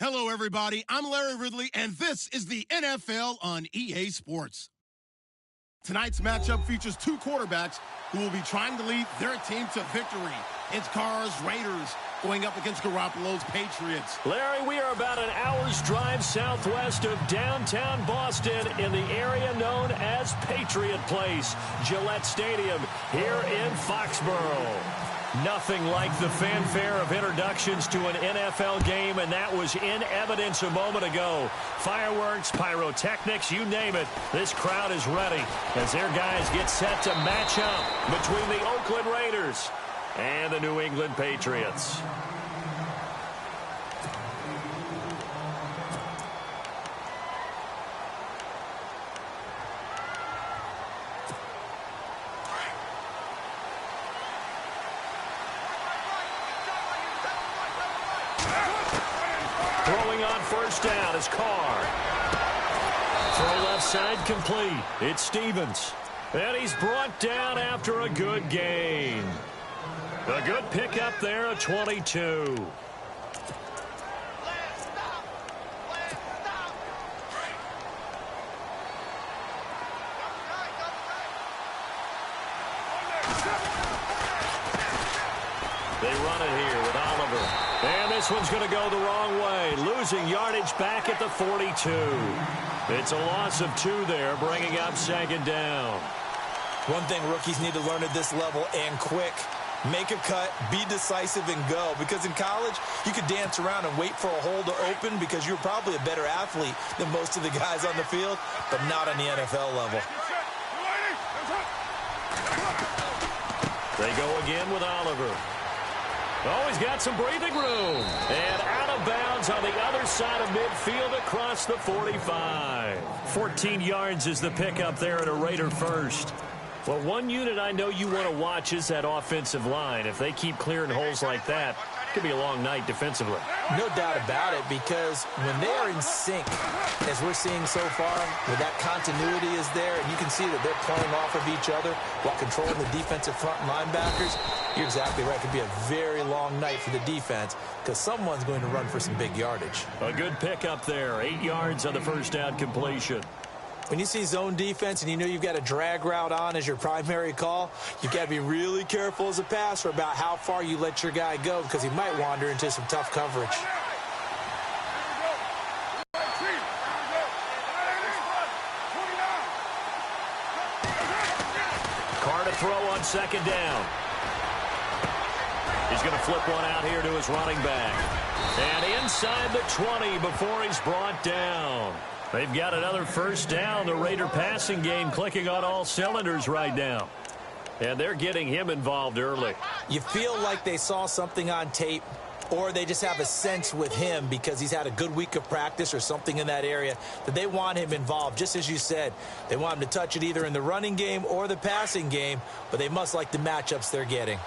Hello, everybody. I'm Larry Ridley, and this is the NFL on EA Sports. Tonight's matchup features two quarterbacks who will be trying to lead their team to victory. It's Carr's Raiders going up against Garoppolo's Patriots. Larry, we are about an hour's drive southwest of downtown Boston in the area known as Patriot Place, Gillette Stadium, here in Foxborough. Nothing like the fanfare of introductions to an NFL game, and that was in evidence a moment ago. Fireworks, pyrotechnics, you name it. This crowd is ready as their guys get set to match up between the Oakland Raiders and the New England Patriots. Throwing on first down is Carr. Throw left side complete. It's Stevens. And he's brought down after a good gain. A good pickup there at 22. They run it here with Oliver. And this one's going to go the wrong way. Losing yardage back at the 42. It's a loss of 2 there, bringing up second down. One thing rookies need to learn at this level, and quick. Make a cut, be decisive, and go. Because in college, you could dance around and wait for a hole to open because you're probably a better athlete than most of the guys on the field, but not on the NFL level. They go again with Oliver. Oh, he's got some breathing room. And out of bounds on the other side of midfield across the 45. 14 yards is the pickup there at a Raider first. Well, one unit I know you want to watch is that offensive line. If they keep clearing holes like that, it could be a long night defensively. No doubt about it, because when they are in sync, as we're seeing so far, where that continuity is there, and you can see that they're playing off of each other while controlling the defensive front linebackers, you're exactly right. It could be a very long night for the defense because someone's going to run for some big yardage. A good pickup there. 8 yards on the first down completion. When you see zone defense and you know you've got a drag route on as your primary call, you've got to be really careful as a passer about how far you let your guy go because he might wander into some tough coverage. Carr to throw on second down. He's going to flip one out here to his running back. And inside the 20 before he's brought down. They've got another first down. The Raider passing game clicking on all cylinders right now. And they're getting him involved early. You feel like they saw something on tape, or they just have a sense with him because he's had a good week of practice or something in that area that they want him involved. Just as you said, they want him to touch it either in the running game or the passing game, but they must like the matchups they're getting.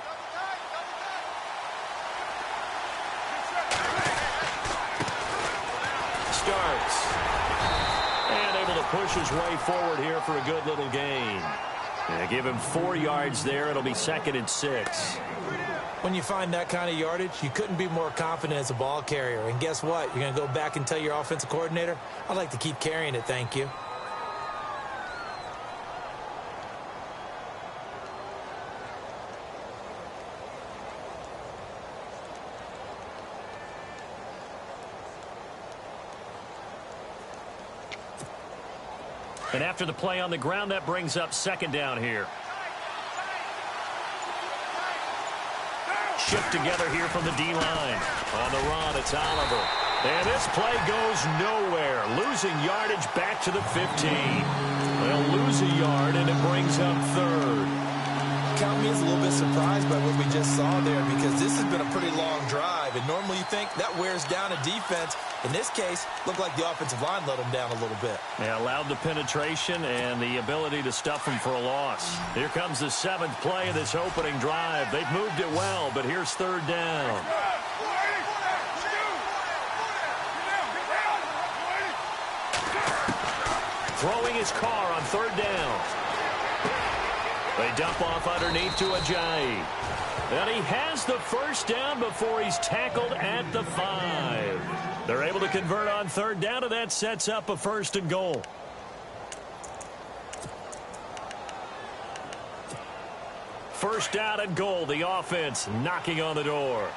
Starts. And able to push his way forward here for a good little gain. And give him 4 yards there. It'll be second and 6. When you find that kind of yardage, you couldn't be more confident as a ball carrier. And guess what? You're going to go back and tell your offensive coordinator, I'd like to keep carrying it, thank you. And after the play on the ground, that brings up second down here. Shift together here from the D-line. On the run, it's Oliver. And this play goes nowhere. Losing yardage back to the 15. They'll lose a yard, and it brings up third. Count me as a little bit surprised by what we just saw there because this has been a pretty long drive. And normally you think that wears down a defense. In this case, looked like the offensive line let them down a little bit. Yeah, allowed the penetration and the ability to stuff them for a loss. Here comes the 7th play of this opening drive. They've moved it well, but here's third down. Throwing his Carr on third down. They dump off underneath to Ajayi. And he has the first down before he's tackled at the 5. They're able to convert on third down, and that sets up a 1st and goal. First down and goal. The offense knocking on the door.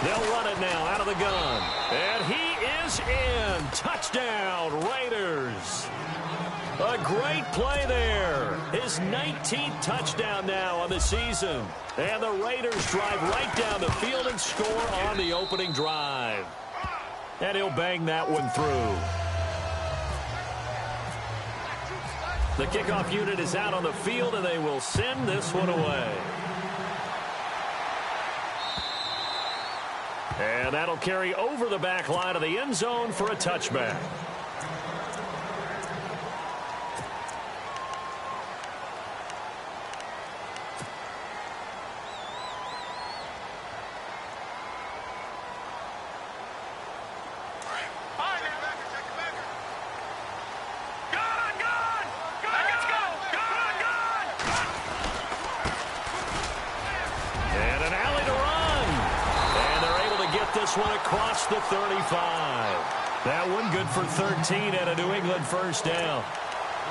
They'll run it now out of the gun. And he is in. Touchdown, Raiders. A great play there. His 19th touchdown now on the season. And the Raiders drive right down the field and score on the opening drive. And he'll bang that one through. The kickoff unit is out on the field, and they will send this one away. And that'll carry over the back line of the end zone for a touchback. One across the 35. That one good for 13 and a New England first down.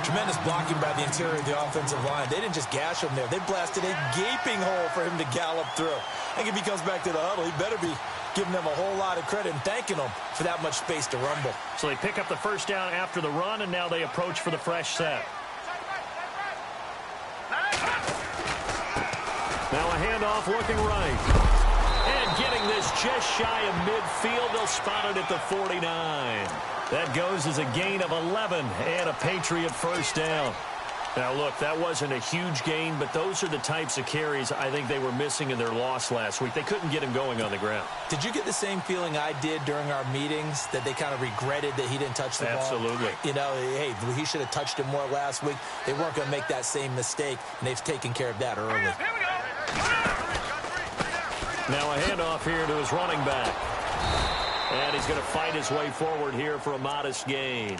Tremendous blocking by the interior of the offensive line. They didn't just gash him there. They blasted a gaping hole for him to gallop through. I think if he comes back to the huddle, he better be giving them a whole lot of credit and thanking them for that much space to rumble. So they pick up the first down after the run, and now they approach for the fresh set. Now a handoff looking right. And getting this just shy of midfield. They'll spot it at the 49. That goes as a gain of 11 and a Patriot first down. Now, look, that wasn't a huge gain, but those are the types of carries I think they were missing in their loss last week. They couldn't get him going on the ground. Did you get the same feeling I did during our meetings, that they kind of regretted that he didn't touch the ball? Absolutely. You know, hey, he should have touched it more last week. They weren't going to make that same mistake, and they've taken care of that early. Now a handoff here to his running back. And he's going to fight his way forward here for a modest gain.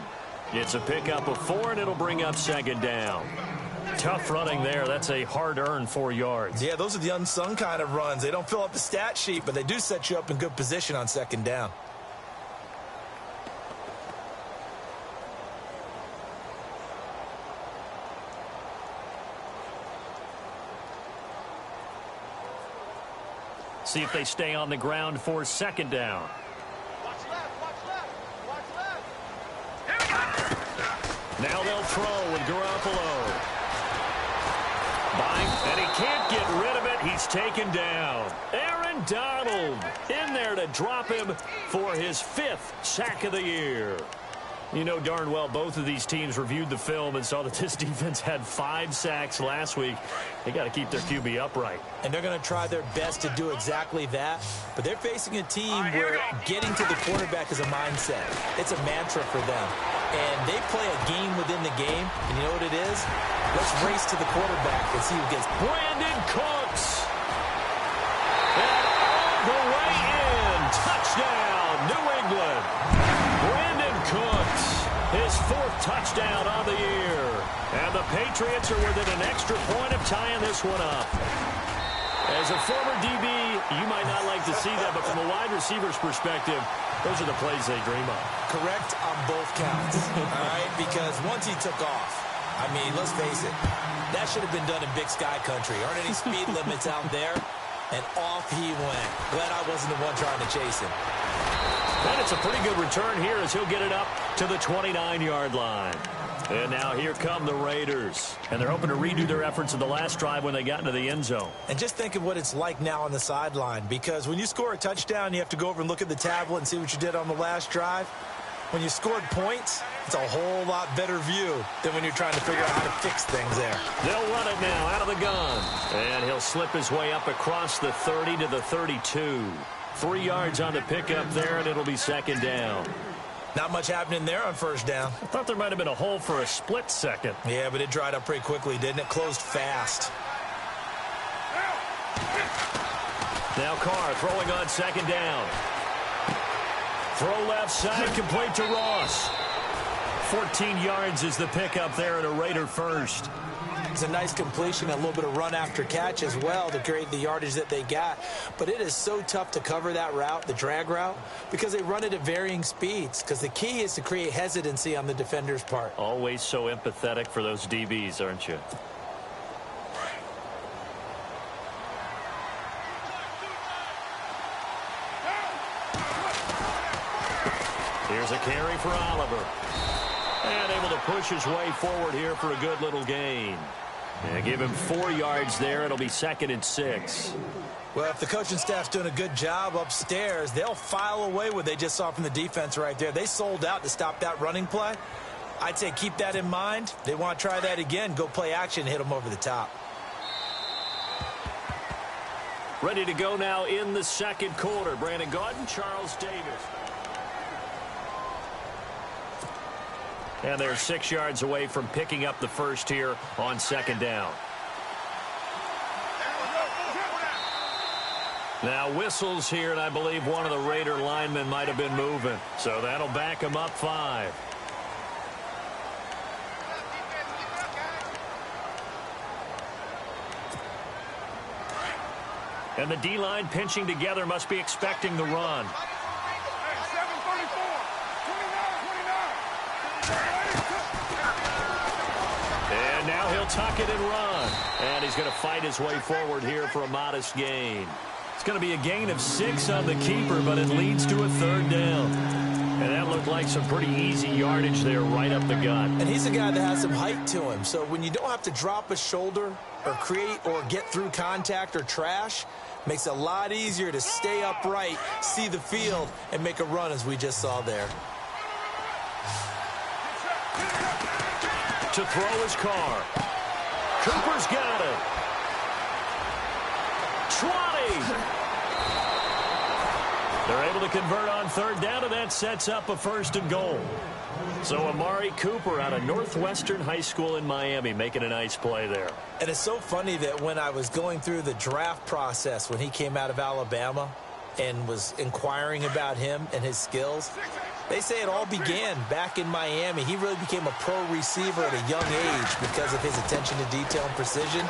It's a pickup of 4, and it'll bring up second down. Tough running there. That's a hard-earned 4 yards. Yeah, those are the unsung kind of runs. They don't fill up the stat sheet, but they do set you up in good position on second down. See if they stay on the ground for second down. Watch left. Here we go. Now they'll throw with Garoppolo. And he can't get rid of it. He's taken down. Aaron Donald in there to drop him for his 5th sack of the year. You know darn well both of these teams reviewed the film and saw that this defense had 5 sacks last week. They got to keep their QB upright. And they're going to try their best to do exactly that. But they're facing a team where getting to the quarterback is a mindset. It's a mantra for them. And they play a game within the game. And you know what it is? Let's race to the quarterback and see who gets. Brandon Cooks. And all the way in. Touchdown, New England. Brandon Cooks, his 4th touchdown on the year. And the Patriots are within an extra point of tying this one up. As a former DB, you might not like to see that, but from a wide receiver's perspective, those are the plays they dream of. Correct on both counts, all right? Because once he took off, I mean, let's face it, that should have been done in Big Sky country. Aren't any speed limits out there? And off he went. Glad I wasn't the one trying to chase him. And it's a pretty good return here as he'll get it up to the 29-yard line. And now here come the Raiders. And they're hoping to redo their efforts in the last drive when they got into the end zone. And just think of what it's like now on the sideline. Because when you score a touchdown, you have to go over and look at the tablet and see what you did on the last drive. When you scored points, it's a whole lot better view than when you're trying to figure out how to fix things there. They'll run it now out of the gun. And he'll slip his way up across the 30 to the 32. 3 yards on the pickup there, and it'll be second down. Not much happening there on first down. I thought there might have been a hole for a split second. Yeah, but it dried up pretty quickly, didn't it? Closed fast. Now Carr throwing on second down. Throw left side, complete to Ross. 14 yards is the pickup there at a Raider first. It's a nice completion, a little bit of run after catch as well to create the yardage that they got. But it is so tough to cover that route, the drag route, because they run it at varying speeds. Because the key is to create hesitancy on the defender's part. Always so empathetic for those DBs, aren't you? Here's a carry for Oliver. And able to push his way forward here for a good little gain. And give him 4 yards there. It'll be 2nd and 6. Well, if the coaching staff's doing a good job upstairs, they'll file away what they just saw from the defense right there. They sold out to stop that running play. I'd say keep that in mind. They want to try that again. Go play action, hit them over the top. Ready to go now in the second quarter. Brandon Gaudin, Charles Davis. And they're 6 yards away from picking up the first here on 2nd down. Now whistles here, and I believe one of the Raider linemen might have been moving. So that'll back him up 5. And the D-line pinching together, must be expecting the run. And now he'll tuck it and run. And he's going to fight his way forward here for a modest gain. It's going to be a gain of 6 on the keeper, but it leads to a 3rd down. And that looked like some pretty easy yardage there right up the gut. And he's a guy that has some height to him. So when you don't have to drop a shoulder or create or get through contact or trash, makes it a lot easier to stay upright, see the field, and make a run as we just saw there. To throw his car. Cooper's got it. 20. They're able to convert on 3rd down, and that sets up a 1st and goal. So Amari Cooper out of Northwestern High School in Miami making a nice play there. And it's so funny that when I was going through the draft process when he came out of Alabama and was inquiring about him and his skills, they say it all began back in Miami. He really became a pro receiver at a young age because of his attention to detail and precision.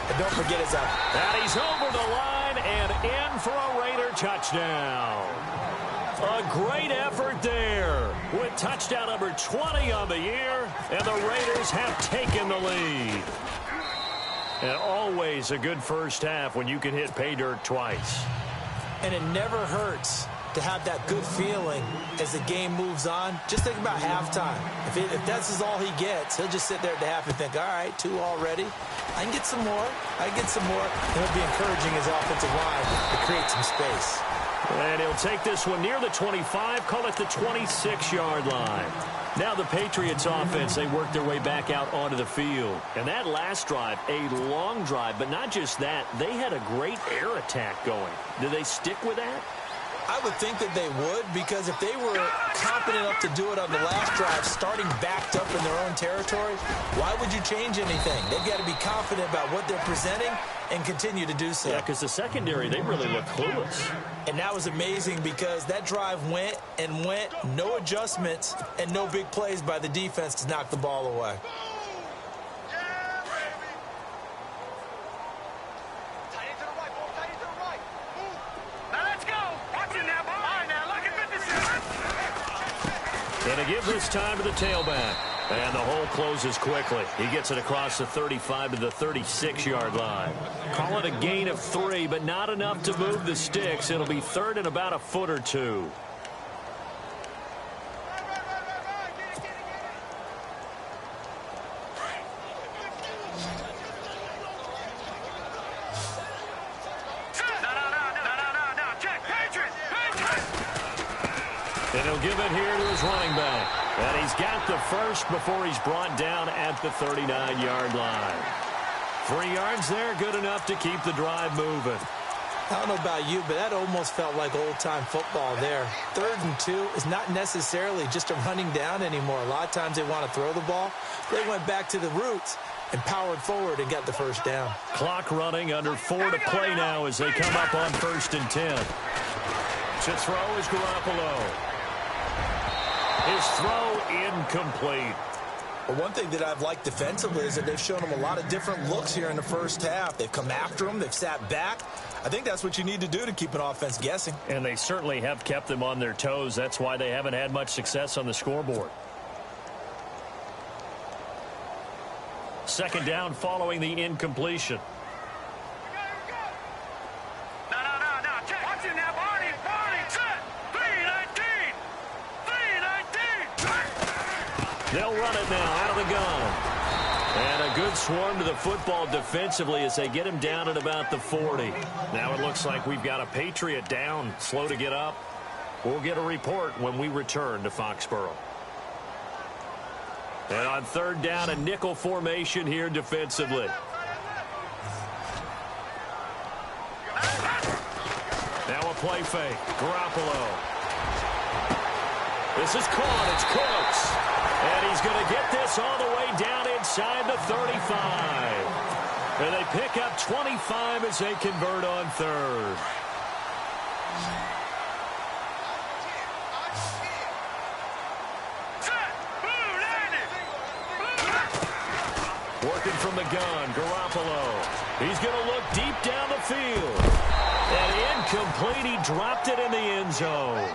And don't forget his out. And he's over the line and in for a Raider touchdown. A great effort there with touchdown number 20 on the year, and the Raiders have taken the lead. And always a good first half when you can hit pay dirt twice. And it never hurts to have that good feeling as the game moves on. Just think about halftime. If that's all he gets, he'll just sit there at the half and think, all right, 2 already. I can get some more. I can get some more. And he'll be encouraging his offensive line to create some space. And he'll take this one near the 25, call it the 26-yard line. Now the Patriots offense, they work their way back out onto the field. And that last drive, a long drive, but not just that, they had a great air attack going. Do they stick with that? I would think that they would, because if they were confident enough to do it on the last drive, starting backed up in their own territory, why would you change anything? They've got to be confident about what they're presenting and continue to do so. Yeah, because the secondary, they really look clueless. And that was amazing because that drive went and went, no adjustments, and no big plays by the defense to knock the ball away. And to give this time to the tailback. And the hole closes quickly. He gets it across the 35 to the 36-yard line. Call it a gain of 3, but not enough to move the sticks. It'll be 3rd and about a foot or 2. And he'll give it here to his running back. And he's got the first before he's brought down at the 39-yard line. 3 yards there, good enough to keep the drive moving. I don't know about you, but that almost felt like old-time football there. 3rd and 2 is not necessarily just a running down anymore. A lot of times they want to throw the ball. They went back to the roots and powered forward and got the first down. Clock running, under 4 to play now as they come up on 1st and 10. To throw is Garoppolo. His throw incomplete. Well, one thing that I've liked defensively is that they've shown him a lot of different looks here in the first half. They've come after him. They've sat back. I think that's what you need to do to keep an offense guessing. And they certainly have kept them on their toes. That's why they haven't had much success on the scoreboard. Second down following the incompletion. No. Check. Watch him now, Barney. Set. 319. 319. They'll run it now out of the gun. And a good swarm to the football defensively as they get him down at about the 40. Now it looks like we've got a Patriot down, slow to get up. We'll get a report when we return to Foxborough. And on third down, a nickel formation here defensively. Now a play fake. Garoppolo. This is caught. It's Cooks. And he's going to get this all the way down inside the 35. And they pick up 25 as they convert on third. Working from the gun, Garoppolo. He's going to look deep down the field. And incomplete. He dropped it in the end zone.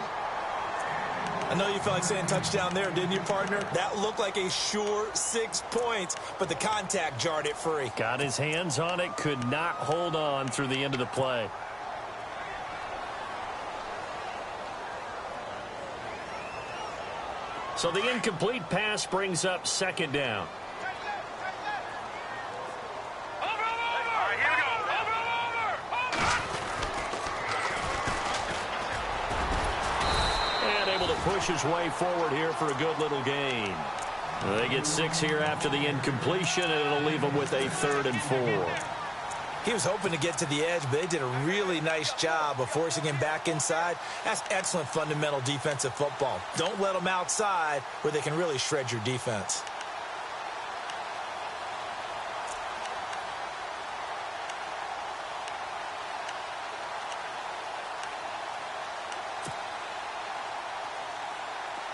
I know you felt like saying touchdown there, didn't you, partner? That looked like a sure 6 points, but the contact jarred it free. Got his hands on it, could not hold on through the end of the play. So the incomplete pass brings up second down. Push his way forward here for a good little gain. They get 6 here after the incompletion, and it'll leave them with a 3rd and 4. He was hoping to get to the edge, but they did a really nice job of forcing him back inside. That's excellent fundamental defensive football. Don't let them outside where they can really shred your defense.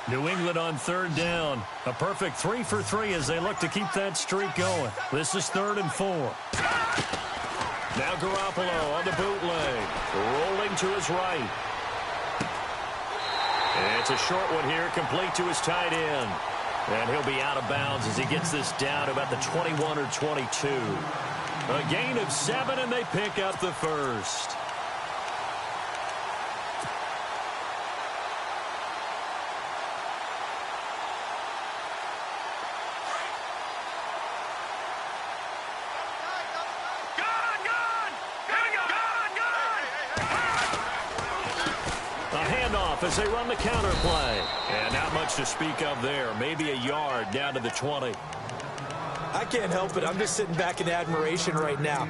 New England on third down. A perfect 3 for 3 as they look to keep that streak going. This is 3rd and 4. Now Garoppolo on the bootleg. Rolling to his right. And it's a short one here, complete to his tight end. And he'll be out of bounds as he gets this down about the 21 or 22. A gain of 7, and they pick up the first. As they run the counter play. And not much to speak of there. Maybe a yard down to the 20. I can't help it. I'm just sitting back in admiration right now.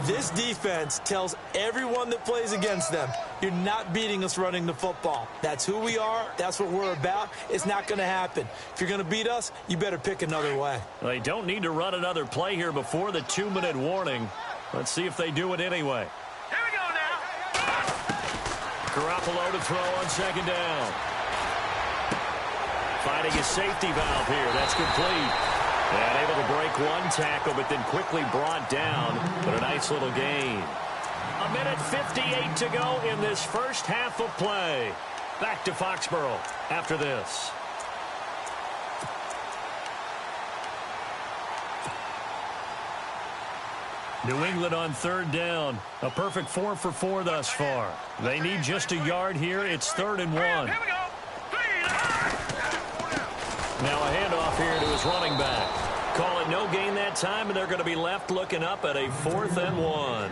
This defense tells everyone that plays against them, you're not beating us running the football. That's who we are. That's what we're about. It's not going to happen. If you're going to beat us, you better pick another way. They don't need to run another play here before the 2-minute warning. Let's see if they do it anyway. Garoppolo to throw on second down. Finding his safety valve here. That's complete. And able to break one tackle, but then quickly brought down. But a nice little gain. 1:58 to go in this first half of play. Back to Foxborough after this. New England on third down. A perfect 4 for 4 thus far. They need just a yard here. It's 3rd and 1. Now a handoff here to his running back. Call it no gain that time, and they're going to be left looking up at a 4th and 1.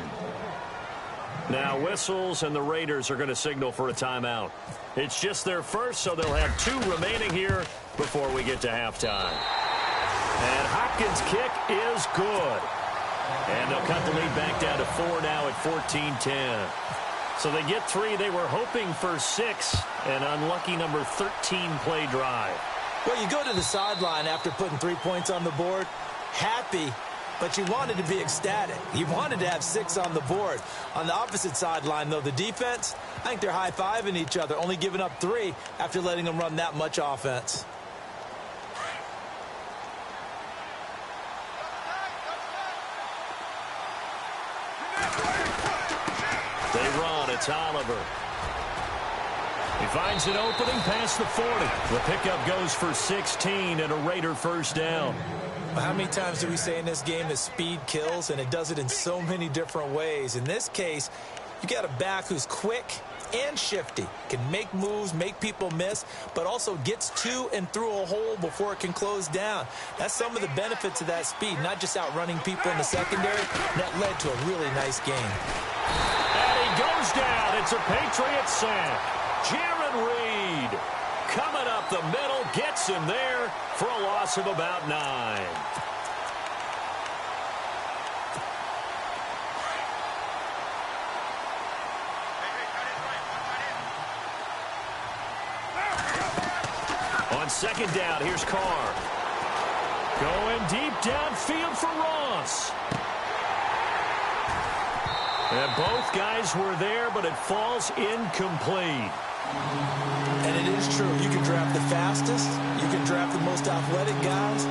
Now whistles, and the Raiders are going to signal for a timeout. It's just their first, so they'll have 2 remaining here before we get to halftime. And Hopkins' kick is good. And they'll cut the lead back down to 4 now at 14-10. So they get 3. They were hoping for 6. An unlucky number 13 play drive. Well, you go to the sideline after putting 3 points on the board, happy but you wanted to be ecstatic. You wanted to have 6 on the board. On the opposite sideline, though, the defense, I think they're high-fiving each other, only giving up 3 after letting them run that much offense. They run. It's Oliver. He finds an opening past the 40. The pickup goes for 16 and a Raider first down. Well, how many times do we say in this game that speed kills, and it does it in so many different ways? In this case, you got a back who's quick and shifty, can make moves, make people miss, but also gets to and through a hole before it can close down. That's some of the benefits of that speed, not just outrunning people in the secondary. That led to a really nice game. And he goes down. It's a Patriot sack. Jaron Reed coming up the middle, gets him there for a loss of about 9. On second down, here's Carr. Going deep downfield for Ross. And both guys were there, but it falls incomplete. And it is true. You can draft the fastest. You can draft the most athletic guys.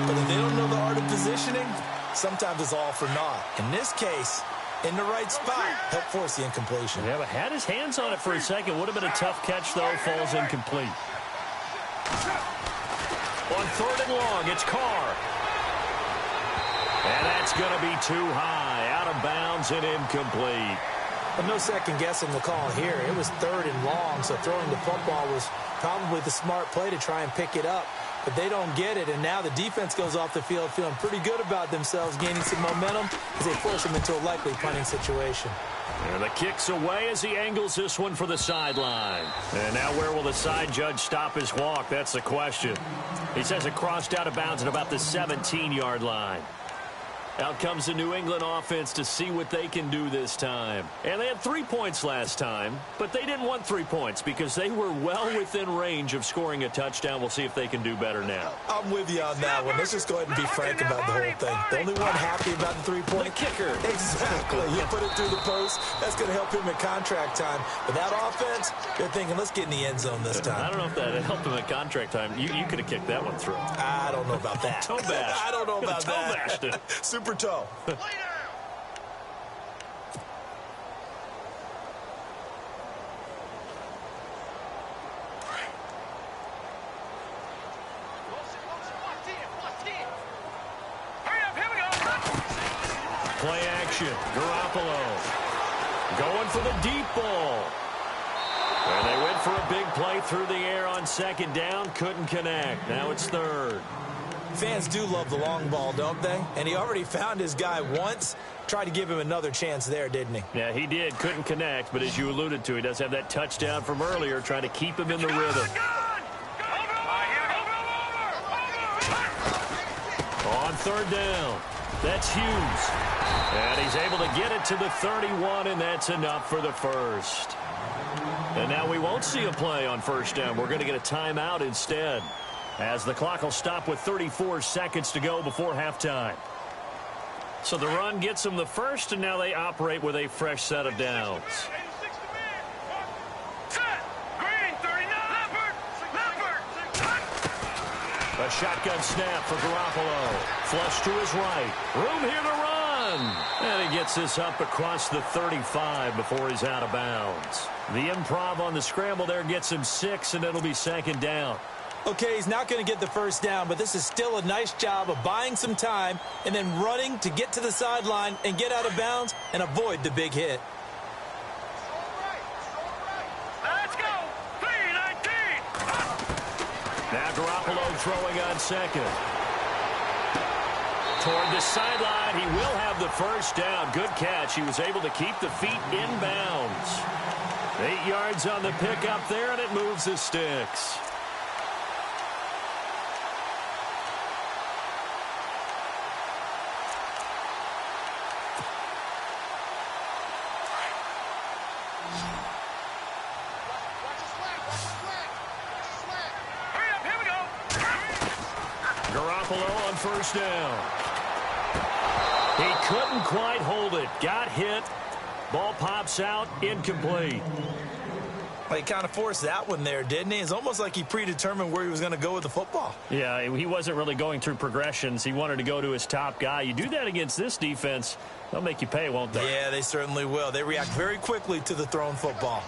But if they don't know the art of positioning, sometimes it's all for naught. In this case, in the right spot, help force the incompletion. Yeah, but had his hands on it for a second. Would have been a tough catch, though. Falls incomplete. On 3rd and long, it's Carr. And that's going to be too high. Out of bounds and incomplete. But no second guessing the call here. It was 3rd and long, so throwing the football was probably the smart play to try and pick it up. But they don't get it, and now the defense goes off the field feeling pretty good about themselves, gaining some momentum as they force them into a likely punting situation. And the kick's away as he angles this one for the sideline. And now where will the side judge stop his walk? That's the question. He says it crossed out of bounds at about the 17-yard line. Out comes the New England offense to see what they can do this time. And they had 3 points last time, but they didn't want 3 points because they were well within range of scoring a touchdown. We'll see if they can do better now. I'm with you on that one. Let's just go ahead and be frank about the whole thing. The only one happy about the 3-point. The kicker. Exactly. You put it through the post. That's going to help him at contract time. But that offense, they're thinking, let's get in the end zone this time. I don't know if that helped him at contract time. You could have kicked that one through. I don't know about that. Toe bash. I don't know about toe that. bashed it. Super toe. Play action. Garoppolo going for the deep ball. And they went for a big play through the air on 2nd down. Couldn't connect. Now it's 3rd. Fans do love the long ball, don't they? And he already found his guy once. Tried to give him another chance there, didn't he? Yeah, he did. Couldn't connect. But as you alluded to, he does have that touchdown from earlier, trying to keep him in the rhythm. On 3rd down. That's Hughes. And he's able to get it to the 31, and that's enough for the first. And now we won't see a play on 1st down. We're going to get a timeout instead, as the clock will stop with 34 seconds to go before halftime. So the run gets them the first, and now they operate with a fresh set of downs. A shotgun snap for Garoppolo. Flush to his right. Room here to run. And he gets this up across the 35 before he's out of bounds. The improv on the scramble there gets him 6, and it'll be 2nd down. Okay, he's not going to get the first down, but this is still a nice job of buying some time and then running to get to the sideline and get out of bounds and avoid the big hit. Let's go. 3-19. Now Garoppolo throwing on 2nd. Toward the sideline, he will have the first down. Good catch. He was able to keep the feet in bounds. 8 yards on the pickup there, and it moves the sticks. Garoppolo on 1st down. He couldn't quite hold it. Got hit. Ball pops out. Incomplete. Well, he kind of forced that one there, didn't he? It's almost like he predetermined where he was going to go with the football. Yeah, he wasn't really going through progressions. He wanted to go to his top guy. You do that against this defense, they'll make you pay, won't they? Yeah, they certainly will. They react very quickly to the thrown football.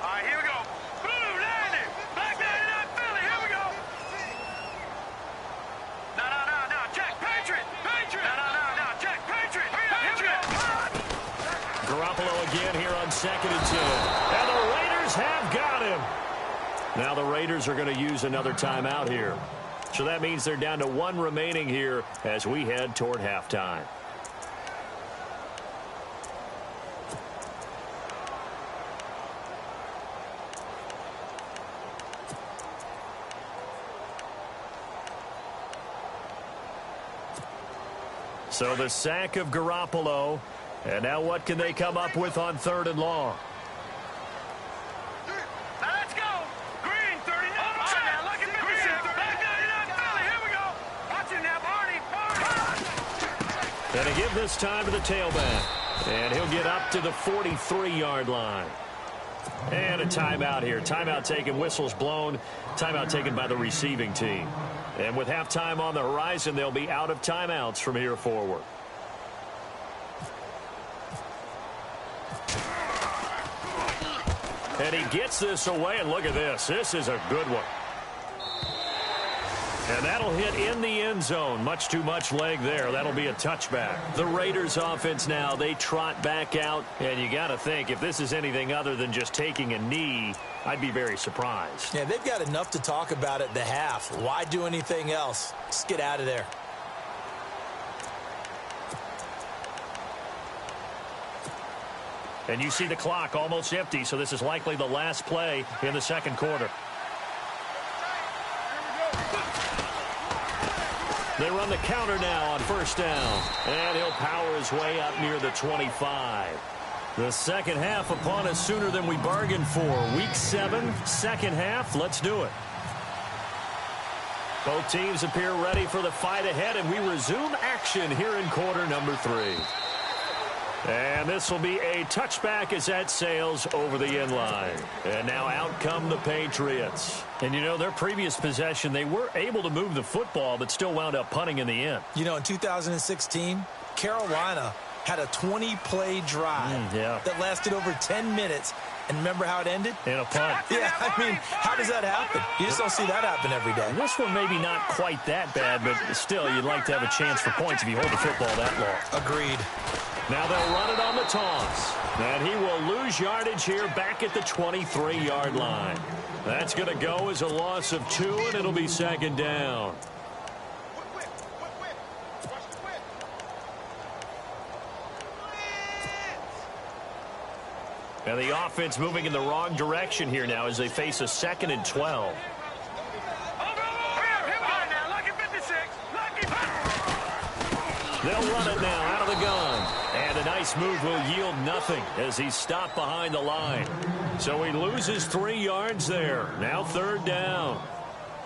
All right, here we go. Boom, landing. Back 99 Philly. Here we go. No. Check. Patriot. No. Check. Patriot. Here we go. Garoppolo again here on 2nd and 10. And the Raiders have got him. Now the Raiders are going to use another timeout here. So that means they're down to 1 remaining here as we head toward halftime. So the sack of Garoppolo. And now what can they come up with on 3rd and long? Now let's go. Green, 39. All right, now look at 57. Back 99 Philly. Here we go. Watch it now, Barney. And to give this time to the tailback. And he'll get up to the 43-yard line. And a timeout here. Timeout taken, whistles blown. Timeout taken by the receiving team. And with halftime on the horizon, they'll be out of timeouts from here forward. And he gets this away, and look at this. This is a good one. And that'll hit in the end zone. Much too much leg there. That'll be a touchback. The Raiders offense now, they trot back out. And you got to think, if this is anything other than just taking a knee, I'd be very surprised. Yeah, they've got enough to talk about at the half. Why do anything else? Just get out of there. And you see the clock almost empty, so this is likely the last play in the 2nd quarter. They run the counter now on 1st down. And he'll power his way up near the 25. The second half upon us sooner than we bargained for. Week 7, second half. Let's do it. Both teams appear ready for the fight ahead, and we resume action here in quarter number 3. And this will be a touchback as that sails over the end line. And now out come the Patriots. And, you know, their previous possession, they were able to move the football, but still wound up punting in the end. You know, in 2016, Carolina had a 20-play drive that lasted over 10 minutes. And remember how it ended? In a punt. Yeah, I mean, how does that happen? You just don't see that happen every day. This one maybe not quite that bad, but still, you'd like to have a chance for points if you hold the football that long. Agreed. Now they'll run it on the toss. And he will lose yardage here back at the 23-yard line. That's going to go as a loss of 2, and it'll be 2nd down. And the offense moving in the wrong direction here now as they face a 2nd and 12. They'll run it now out of the gun. And a nice move will yield nothing as he's stopped behind the line. So he loses 3 yards there. Now 3rd down.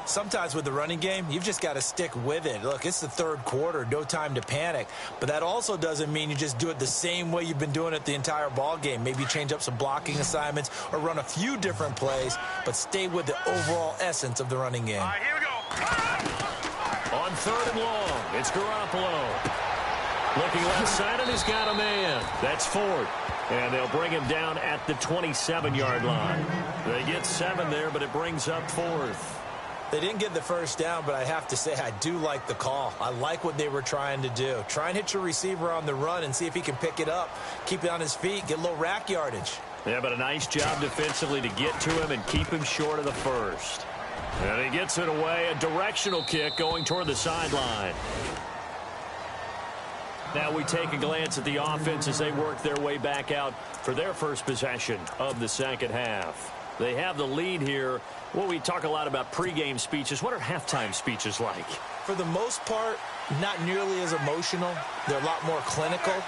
Sometimes with the running game, you've just got to stick with it. Look, it's the 3rd quarter, no time to panic. But that also doesn't mean you just do it the same way you've been doing it the entire ball game. Maybe change up some blocking assignments or run a few different plays, but stay with the overall essence of the running game. All right, here we go. On 3rd and long, it's Garoppolo. Looking left side, and he's got a man. That's Ford. And they'll bring him down at the 27-yard line. They get 7 there, but it brings up 4th. They didn't get the 1st down, but I have to say I do like the call. I like what they were trying to do. Try and hit your receiver on the run and see if he can pick it up. Keep it on his feet, get a little rack yardage. Yeah, but a nice job defensively to get to him and keep him short of the 1st. And he gets it away, a directional kick going toward the sideline. Now we take a glance at the offense as they work their way back out for their first possession of the second half. They have the lead here. Well, we talk a lot about pregame speeches. What are halftime speeches like? For the most part, not nearly as emotional. They're a lot more clinical.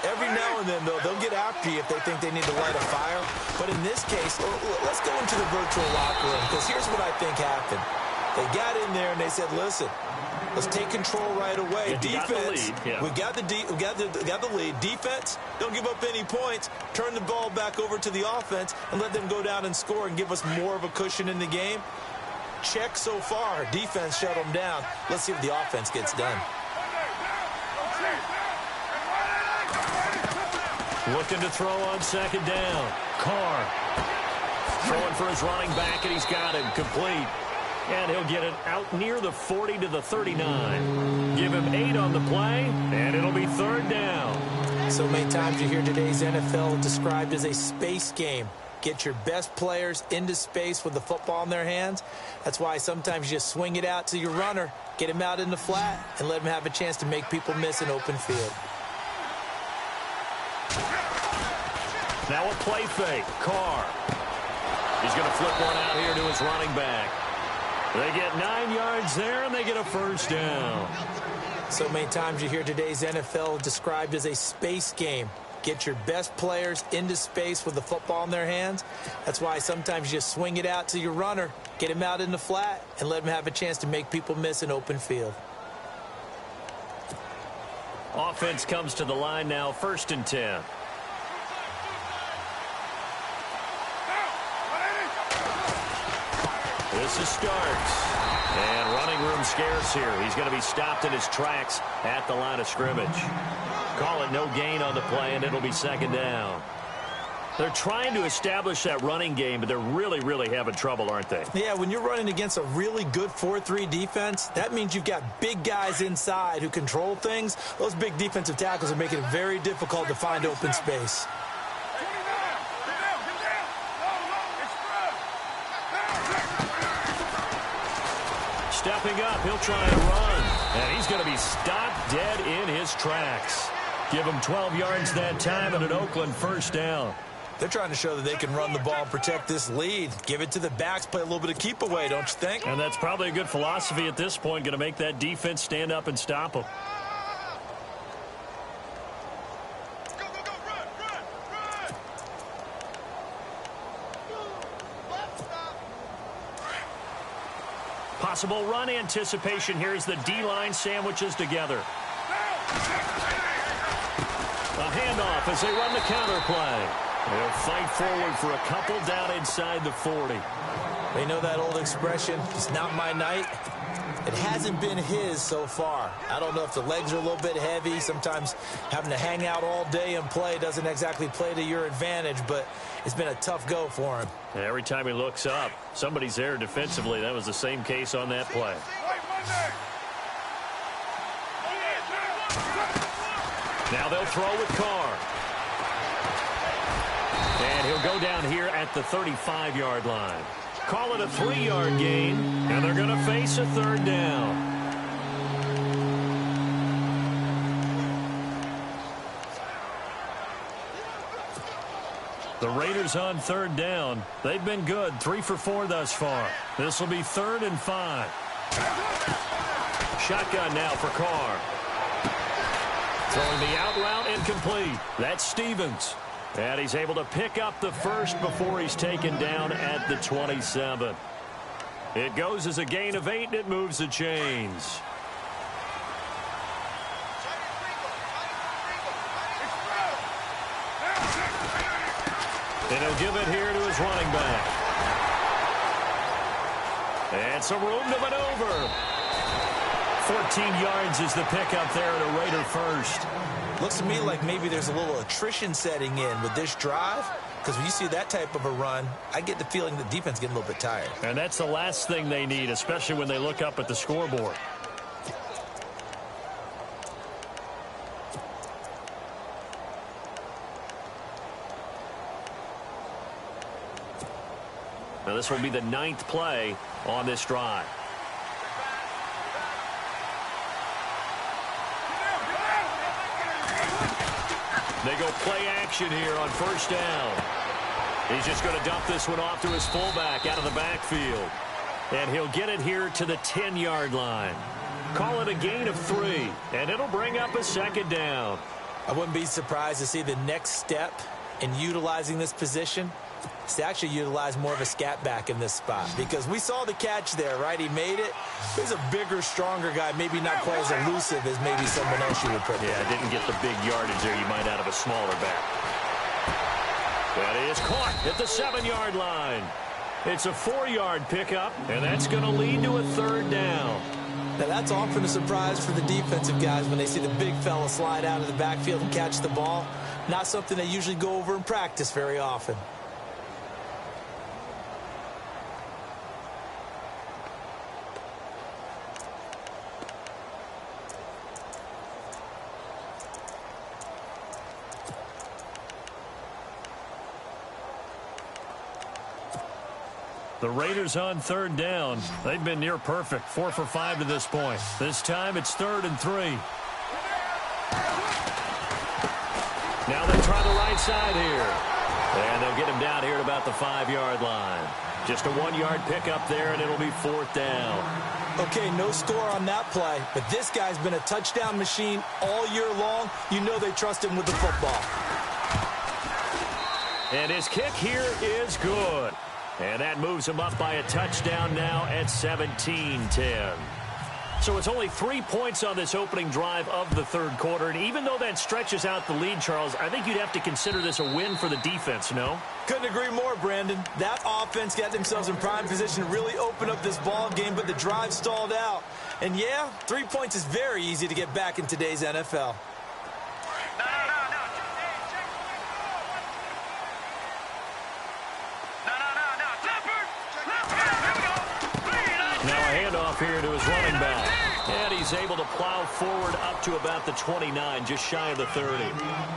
Every now and then, though, they'll get after you if they think they need to light a fire. But in this case, let's go into the virtual locker room, because here's what I think happened. They got in there and they said, listen, Let's take control right away. Defense, we got the lead. Defense, don't give up any points. Turn the ball back over to the offense and let them go down and score and give us more of a cushion in the game. Check so far. Defense shut them down. Let's see if the offense gets done. Looking to throw on second down. Carr throwing for his running back, and he's got him complete. And he'll get it out near the 40 to the 39. Give him 8 on the play, and it'll be third down. So many times you hear today's NFL described as a space game. Get your best players into space with the football in their hands. That's why sometimes you just swing it out to your runner, get him out in the flat, and let him have a chance to make people miss an open field. Now a play fake. Carr. He's going to flip one out here to his running back. They get 9 yards there, and they get a first down. So many times you hear today's NFL described as a space game. Get your best players into space with the football in their hands. That's why sometimes you just swing it out to your runner, get him out in the flat, and let him have a chance to make people miss an open field. Offense comes to the line now, 1st and 10. This is Starks. And running room scarce here. He's going to be stopped in his tracks at the line of scrimmage. Call it no gain on the play, and it'll be second down. They're trying to establish that running game, but they're really having trouble, aren't they? Yeah, when you're running against a really good 4-3 defense, that means you've got big guys inside who control things. Those big defensive tackles are making it very difficult to find open space. Stepping up, he'll try and run. And he's going to be stopped dead in his tracks. Give him 12 yards that time and an Oakland first down. They're trying to show that they can run the ball and protect this lead. Give it to the backs, play a little bit of keep away, don't you think? And that's probably a good philosophy at this point, going to make that defense stand up and stop them. Possible run anticipation here as the D-line sandwiches together. A handoff as they run the counter play. They'll fight forward for a couple down inside the 40. They know that old expression, it's not my night. It hasn't been his so far. I don't know if the legs are a little bit heavy. Sometimes having to hang out all day and play doesn't exactly play to your advantage, but it's been a tough go for him. And every time he looks up, somebody's there defensively. That was the same case on that play. Now they'll throw with Carr. And he'll go down here at the 35-yard line. Call it a 3-yard gain, and they're going to face a third down. The Raiders on third down. They've been good, 3 for 4 thus far. This will be 3rd and 5. Shotgun now for Carr. Throwing the out route incomplete. That's Stevens. And he's able to pick up the first before he's taken down at the 27. It goes as a gain of 8, and it moves the chains. And he'll give it here to his running back. And some room to maneuver. 14 yards is the pickup there at a Raider first. Looks to me like maybe there's a little attrition setting in with this drive, because when you see that type of a run, I get the feeling the defense getting a little bit tired. And that's the last thing they need, especially when they look up at the scoreboard. Now this will be the 9th play on this drive. They go play action here on first down. He's just going to dump this one off to his fullback out of the backfield. And he'll get it here to the 10-yard line. Call it a gain of 3, and it'll bring up a second down. I wouldn't be surprised to see the next step in utilizing this position. He's actually utilized more of a scat back in this spot because we saw the catch there, right? He made it. He's a bigger, stronger guy, maybe not quite as elusive as maybe someone else you would put there. Yeah, didn't get the big yardage there you might out of a smaller back. That is caught at the 7-yard line. It's a 4-yard pickup, and that's going to lead to a 3rd down. Now, that's often a surprise for the defensive guys when they see the big fella slide out of the backfield and catch the ball. Not something they usually go over in practice very often. The Raiders on 3rd down. They've been near perfect, 4 for 5 to this point. This time it's 3rd and 3. Now they try the right side here. And they'll get him down here at about the 5-yard line. Just a 1-yard pickup there, and it'll be 4th down. Okay, no score on that play, but this guy's been a touchdown machine all year long. You know they trust him with the football. And his kick here is good. And that moves him up by a touchdown now at 17-10. So it's only 3 points on this opening drive of the 3rd quarter. And even though that stretches out the lead, Charles, I think you'd have to consider this a win for the defense, no? Couldn't agree more, Brandon. That offense got themselves in prime position to really open up this ball game, but the drive stalled out. And yeah, 3 points is very easy to get back in today's NFL. Now a handoff here to his running back. And he's able to plow forward up to about the 29, just shy of the 30.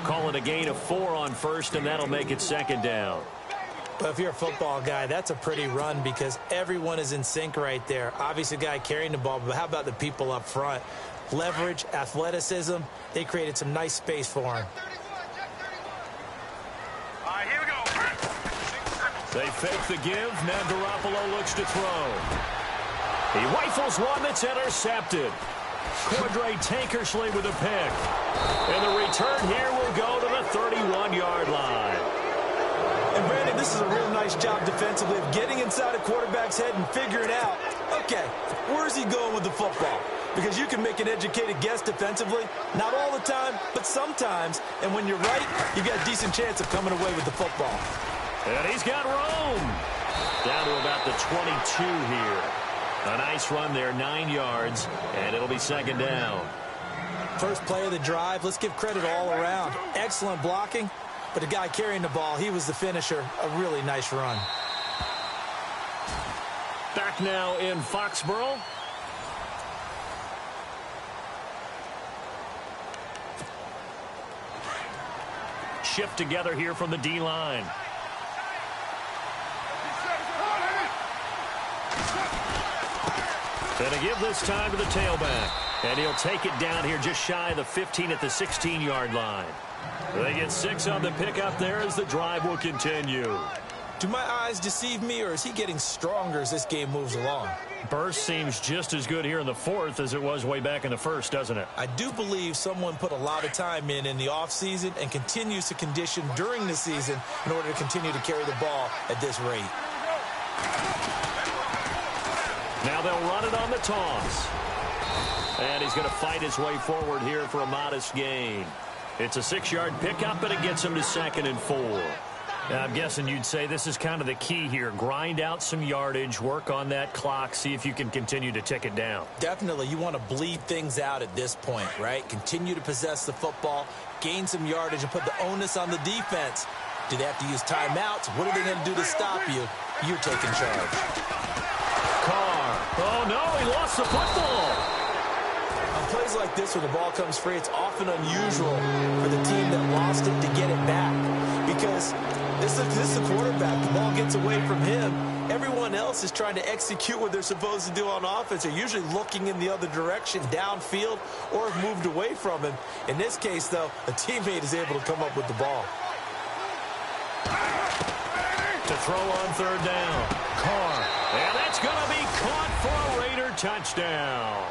Call it a gain of 4 on 1st, and that'll make it 2nd down. But if you're a football guy, that's a pretty run because everyone is in sync right there. Obviously, the guy carrying the ball, but how about the people up front? Leverage, athleticism, they created some nice space for him. All right, here we go. They fake the give. Now Garoppolo looks to throw. He rifles one that's intercepted. Cordray Tankersley with a pick. And the return here will go to the 31-yard line. And Brandon, this is a real nice job defensively of getting inside a quarterback's head and figuring out, okay, where's he going with the football? Because you can make an educated guess defensively, not all the time, but sometimes. And when you're right, you got a decent chance of coming away with the football. And he's got room. Down to about the 22 here. A nice run there, 9 yards, and it'll be 2nd down. First play of the drive, let's give credit all around. Excellent blocking, but the guy carrying the ball, he was the finisher. A really nice run. Back now in Foxborough. Shift together here from the D-line. And a give this time to the tailback. And he'll take it down here just shy of the 15 at the 16-yard line. They get 6 on the pickup there as the drive will continue. Do my eyes deceive me, or is he getting stronger as this game moves along? Burst seems just as good here in the 4th as it was way back in the 1st, doesn't it? I do believe someone put a lot of time in the offseason and continues to condition during the season in order to continue to carry the ball at this rate. Now they'll run it on the toss. And he's going to fight his way forward here for a modest gain. It's a 6-yard pickup, and it gets him to 2nd and 4. Now, I'm guessing you'd say this is kind of the key here. Grind out some yardage, work on that clock, see if you can continue to tick it down. Definitely. You want to bleed things out at this point, right? Continue to possess the football, gain some yardage, and put the onus on the defense. Do they have to use timeouts? What are they going to do to stop you? You're taking charge. Carr. Oh, no, he lost the football. On plays like this where the ball comes free, it's often unusual for the team that lost it to get it back. Because this is a quarterback. The ball gets away from him. Everyone else is trying to execute what they're supposed to do on offense. They're usually looking in the other direction, downfield, or have moved away from him. In this case, though, a teammate is able to come up with the ball. To throw on 3rd down. Carr. And that's going to be caught for a Raider touchdown.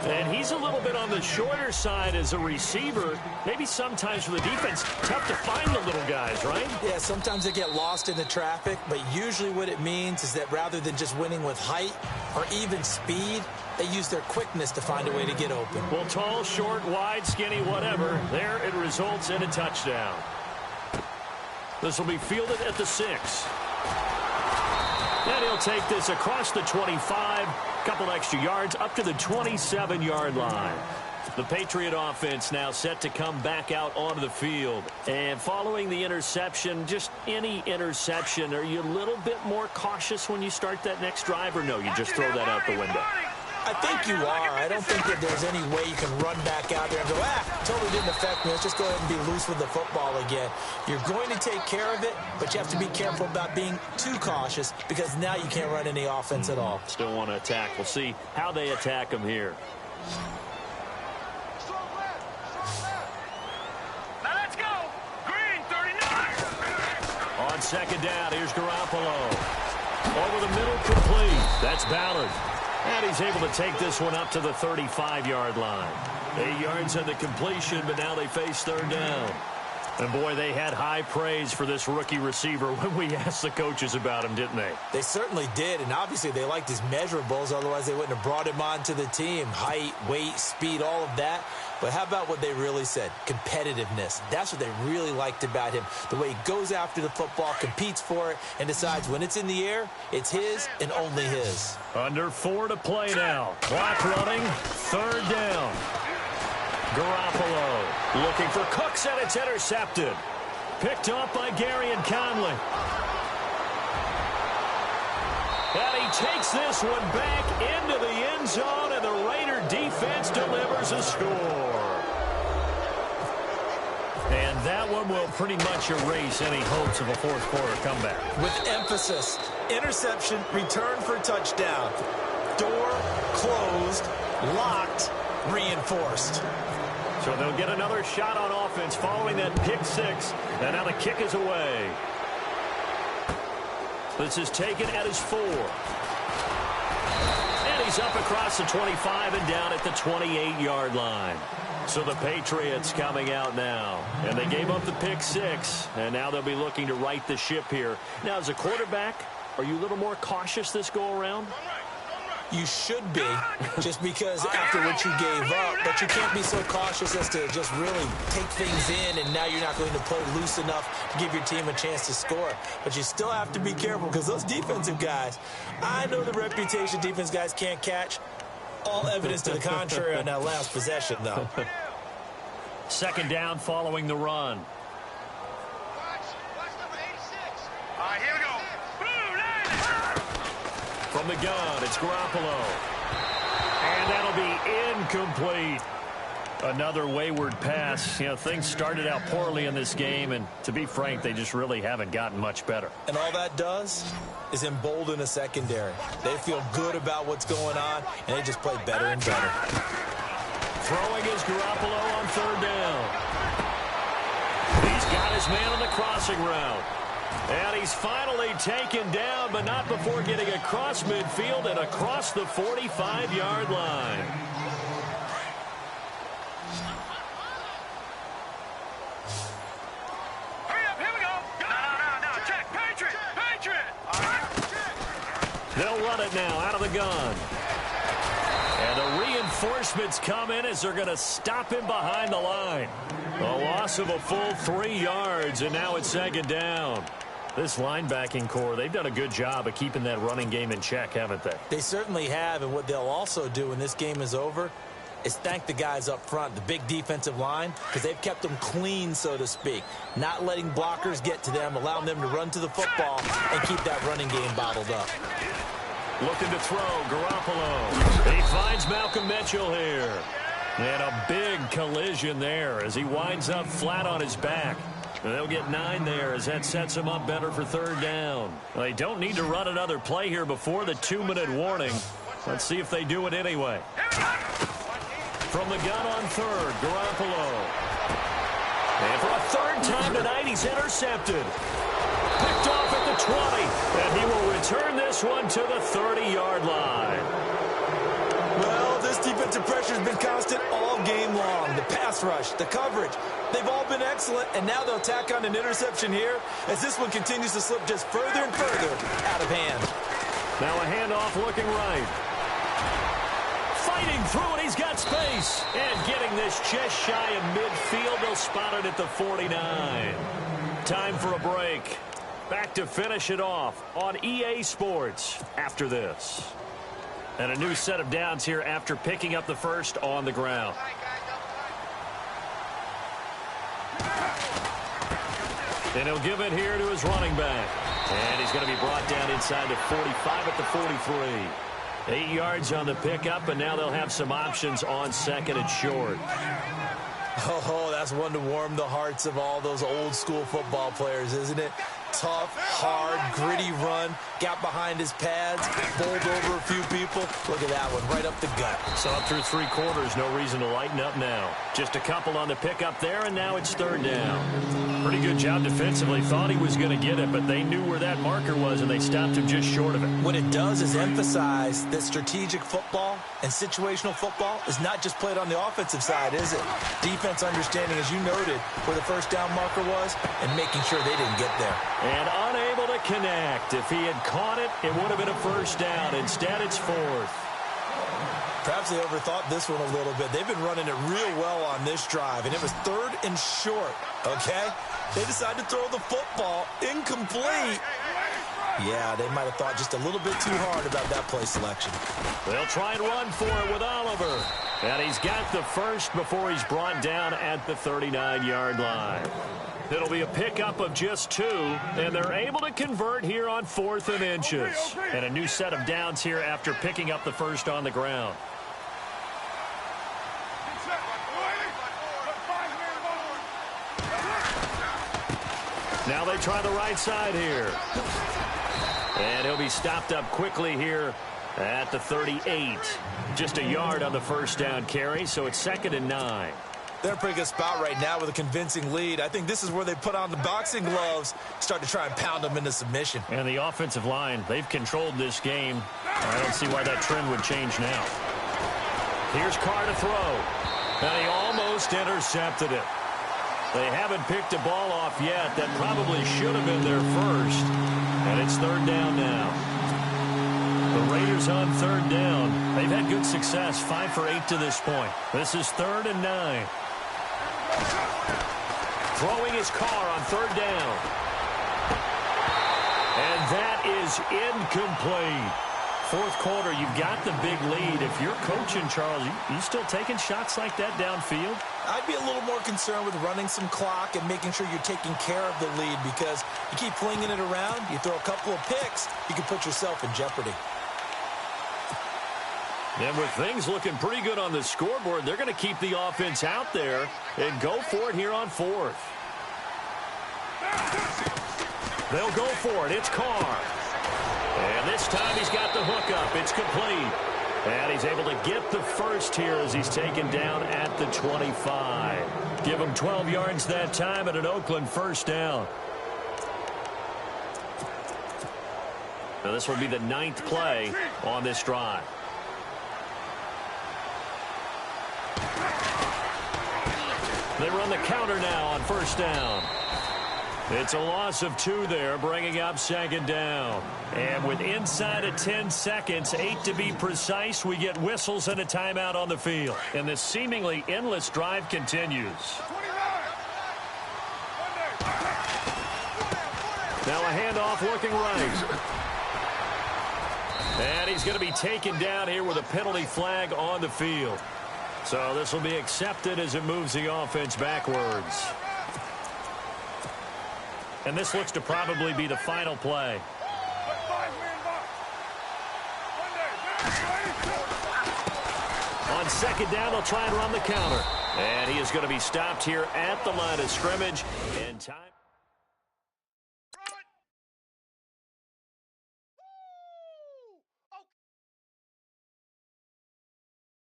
And he's a little bit on the shorter side as a receiver. Maybe sometimes for the defense, tough to find the little guys, right? Yeah, sometimes they get lost in the traffic, but usually what it means is that rather than just winning with height or even speed, they use their quickness to find a way to get open. Well, tall, short, wide, skinny, whatever, there it results in a touchdown. This will be fielded at the 6. And he'll take this across the 25, couple extra yards up to the 27-yard line. The Patriot offense now set to come back out onto the field. And following the interception, just any interception, are you a little bit more cautious when you start that next drive, or no, you just throw that out the window? I think you are. I don't think that there's any way you can run back out there and go, totally didn't affect me. Let's just go ahead and be loose with the football again. You're going to take care of it, but you have to be careful about being too cautious because now you can't run any offense at all. Still want to attack. We'll see how they attack him here. Now let's go. Green 39. On second down, here's Garoppolo. Over the middle, complete. That's Ballard. And he's able to take this one up to the 35-yard line. 8 yards on the completion, but now they face third down. And, boy, they had high praise for this rookie receiver when we asked the coaches about him, didn't they? They certainly did, and obviously they liked his measurables. Otherwise, they wouldn't have brought him onto the team. Height, weight, speed, all of that. But how about what they really said? Competitiveness. That's what they really liked about him. The way he goes after the football, competes for it, and decides when it's in the air, it's his and only his. Under 4 to play now. Clock running. Third down. Garoppolo looking for Cooks, and it's intercepted. Picked off by Gary and Conley. And he takes this one back into the end zone, and the Raider defense delivers a score. And that one will pretty much erase any hopes of a fourth-quarter comeback. With emphasis, interception, return for touchdown. Door closed, locked, reinforced. So they'll get another shot on offense following that pick 6. And now the kick is away. This is taken at his 4. And he's up across the 25 and down at the 28-yard line. So the Patriots coming out now. And they gave up the pick 6. And now they'll be looking to right the ship here. Now, as a quarterback, are you a little more cautious this go-around? You should be, just because after what you gave up, but you can't be so cautious as to just really take things in, and now you're not going to play loose enough to give your team a chance to score. But you still have to be careful because those defensive guys, I know the reputation defense guys can't catch. All evidence to the contrary on that last possession, though. Second down following the run. All right, here we go. From the gun, it's Garoppolo. And that'll be incomplete. Another wayward pass. You know, things started out poorly in this game, and to be frank, they just really haven't gotten much better. And all that does is embolden a secondary. They feel good about what's going on, and they just play better and better. Throwing is Garoppolo on third down. He's got his man on the crossing route. And he's finally taken down, but not before getting across midfield and across the 45-yard line. Hurry up, here we go. No, check, Patriot. All right. They'll run it now out of the gun. And the reinforcements come in as they're going to stop him behind the line. A loss of a full 3 yards, and now it's second down. This linebacking core, they've done a good job of keeping that running game in check, haven't they? They certainly have, and what they'll also do when this game is over is thank the guys up front, the big defensive line, because they've kept them clean, so to speak, not letting blockers get to them, allowing them to run to the football and keep that running game bottled up. Looking to throw, Garoppolo. He finds Malcolm Mitchell here. And a big collision there as he winds up flat on his back. And they'll get 9 there as that sets him up better for third down. They don't need to run another play here before the 2-minute warning. Let's see if they do it anyway. From the gun on third, Garoppolo. And for a third time tonight, he's intercepted. Picked off at the 20, and he will return this one to the 30-yard line. Well, this Defensive pressure has been constant all game long. The pass rush, the coverage, they've all been excellent, and now they'll tack on an interception here as this one continues to slip just further and further out of hand. Now a handoff looking right. Fighting through it, he's got space. And getting this just shy of midfield, they'll spot it at the 49. Time for a break. Back to finish it off on EA Sports after this. And a new set of downs here after picking up the first on the ground. And he'll give it here to his running back. And he's going to be brought down inside the 45 at the 43. 8 yards on the pickup, and now they'll have some options on second and short. Oh, that's one to warm the hearts of all those old school football players, isn't it? Tough, hard, gritty run. Got behind his pads, bowled over a few people. Look at that one, right up the gut. So up through 3 quarters, no reason to lighten up now. Just a couple on the pickup there, and now it's third down. Pretty good job defensively. Thought he was going to get it, but they knew where that marker was, and they stopped him just short of it. What it does is emphasize that strategic football and situational football is not just played on the offensive side, is it? Defense understanding, as you noted, where the first down marker was and making sure they didn't get there. And unable to connect. If he had caught it, it would have been a first down. Instead, it's fourth. Perhaps they overthought this one a little bit. They've been running it real well on this drive, and it was third and short, okay? They decided to throw the football incomplete. Yeah, they might have thought just a little bit too hard about that play selection. They'll try and run for it with Oliver. And he's got the first before he's brought down at the 39-yard line. It'll be a pickup of just 2, and they're able to convert here on 4th and inches. And a new set of downs here after picking up the first on the ground. Now they try the right side here. And he'll be stopped up quickly here at the 38. Just a yard on the first down carry, so it's 2nd and 9. They're in a pretty good spot right now with a convincing lead. I think this is where they put on the boxing gloves, start to try and pound them into submission. And the offensive line, they've controlled this game. I don't see why that trend would change now. Here's Carr to throw. And he almost intercepted it. They haven't picked a ball off yet. That probably should have been their first. And it's third down now. The Raiders on third down. They've had good success, 5 for 8 to this point. This is 3rd and 9. Throwing his Carr on third down. And that is incomplete. 4th quarter, you've got the big lead. If you're coaching, Charles, you still taking shots like that downfield? I'd be a little more concerned with running some clock and making sure you're taking care of the lead, because you keep flinging it around, you throw a couple of picks, you can put yourself in jeopardy. And with things looking pretty good on the scoreboard, they're going to keep the offense out there and go for it here on 4th. They'll go for it. It's Carr. And this time he's got the hookup. It's complete. And he's able to get the first here as he's taken down at the 25. Give him 12 yards that time at an Oakland first down. Now this will be the 9th play on this drive. They run the counter now on first down. It's a loss of 2 there, bringing up 2nd down. And with inside of 10 seconds, 8 to be precise, we get whistles and a timeout on the field. And this seemingly endless drive continues. Now a handoff looking right. And he's going to be taken down here with a penalty flag on the field. So this will be accepted as it moves the offense backwards. And this looks to probably be the final play. On 2nd down, they'll try and run the counter. And he is going to be stopped here at the line of scrimmage. And time.